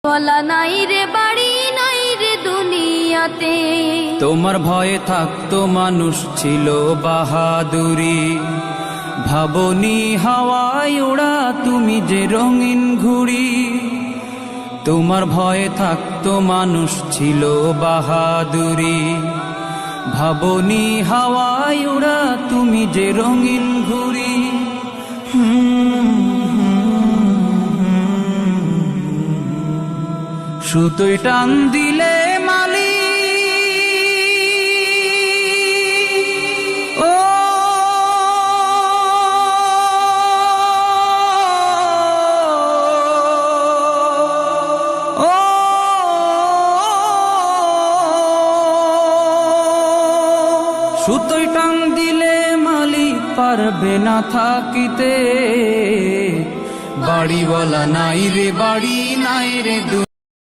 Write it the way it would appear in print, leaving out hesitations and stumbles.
বলা নাই রে বাড়ি নাই রে দুনিয়াতে। তোমার ভয়ে থাকতো মানুষ ছিল বাহাদুরি, ভাবনি হাওয়ায় ওড়া তুমি যে রঙিন ঘুড়ি। তোমার ভয়ে থাকতো মানুষ ছিল বাহাদুরি, ভাবনি হাওয়ায় ওড়া তুমি যে রঙিন ঘুড়ি। সুতোয় টান দিলে মালি ও ও সুতোয় টান দিলে মালি পারবে না থাকিতে। বাড়িওয়ালা নাই রে বাড়ি নাই রে